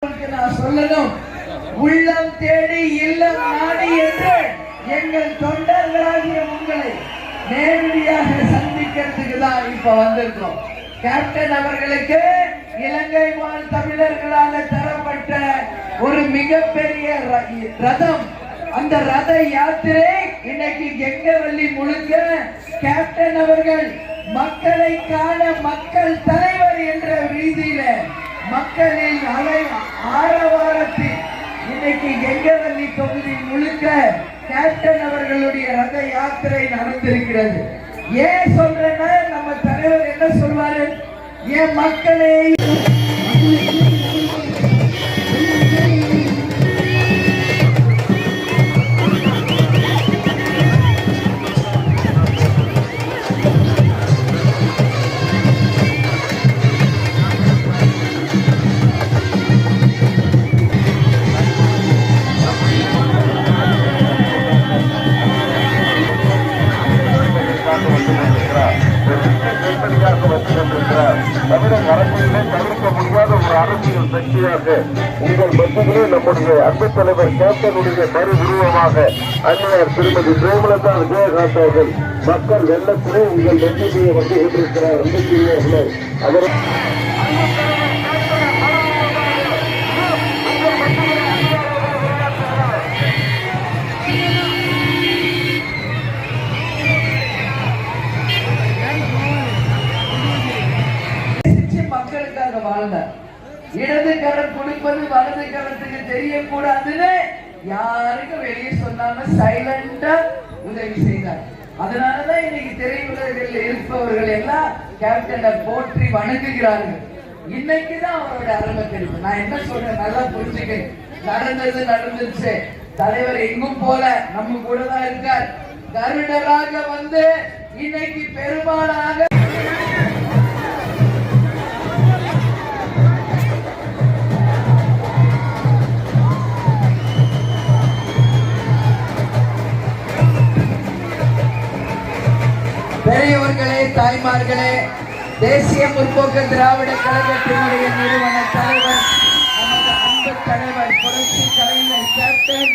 நான் சொல்லணும், உள்ளம் தேடி இல்லம் நாடி என்று எங்கள் தொண்டர்களாகிய உங்களை நேரடியாக சந்திக்கிறதுக்கு தான் இப்ப வந்திருக்கோம். கேப்டன் அவர்களுக்கு இலங்கை வாழ் தமிழர்களால் தரப்பட்ட ஒரு மிகப்பெரிய ரதம், அந்த ரத யாத்திரை இன்னைக்கு கெங்கவல்லி முழுக்க கேப்டன் அவர்கள் மக்களை காண மக்கள் தலைவர் என்ற ரீதியில மக்களின் ஆரவாரத்தில் இன்னைக்கு கெங்கவல்லி தொகுதி முழுக்க கேப்டன் அவர்களுடைய ரத யாத்திரை நடந்திருக்கிறது. ஏன் சொல்றேன்னா, நம்ம தலைவர் என்ன சொல்வாரு, என் மக்களை தமிழக அரசியலே தவிர்க்க முடியாத ஒரு அரசியல் சக்தியாக உங்கள் மத்தியிலே நம்முடைய அன்பு தலைவர் கேப்டனுடைய மறு உருவமாக அன்னையார் திருமதி பிரேமலதா விஜயகாந்த் அவர்கள் மக்கள் வெள்ளத்திலே உங்கள் மத்தியிலே வந்து கொண்டிருக்கிறார். அன்புக்குரியவர்களே, அவர் மக்களுக்காக வாழ்ந்தார். இடது கரம் கொடுப்பது வலது கரத்துக்கு தெரியக்கூடாதுன்னு யாருக்கும் வெளியே சொன்னாம சைலண்டா உதவி செய்தார். அதனாலதான் இன்னைக்கு திரையுலகில் இருப்பவர்கள் எல்லாம் கேப்டனை போற்றி வணங்குகிறார்கள். இன்னைக்குதான் அவரோட அருமை தெரியும். நான் என்ன சொல்றேன், நல்லா புரிஞ்சுக்க. நடந்தது நடந்துச்சு. தலைவர் எங்கும் போல நம்ம கூட தான் இருக்கார். கருடராக வந்து இன்னைக்கு பெருமாளாக பெரியவர்களே, தாய்மார்களே, தேசிய முற்போக்கு திராவிட கழகத்தினுடைய நிறுவன தலைவர், நமது அன்பு தலைவர் புரட்சி கலைஞர் கேப்டன்,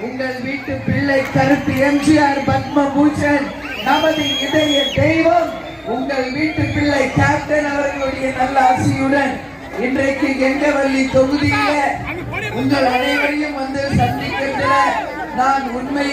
உங்கள் வீட்டு பிள்ளை கருத்து எம்ஜிஆர் பத்மபூஷன், நமது இதய தெய்வம் உங்கள் வீட்டு பிள்ளை கேப்டன் அவர்களுடைய நல்ல ஆசியுடன் இன்றைக்கு கெங்கவல்லி தொகுதியில உங்கள் அனைவரையும் வந்து சந்திக்கிறதுல நான் உண்மை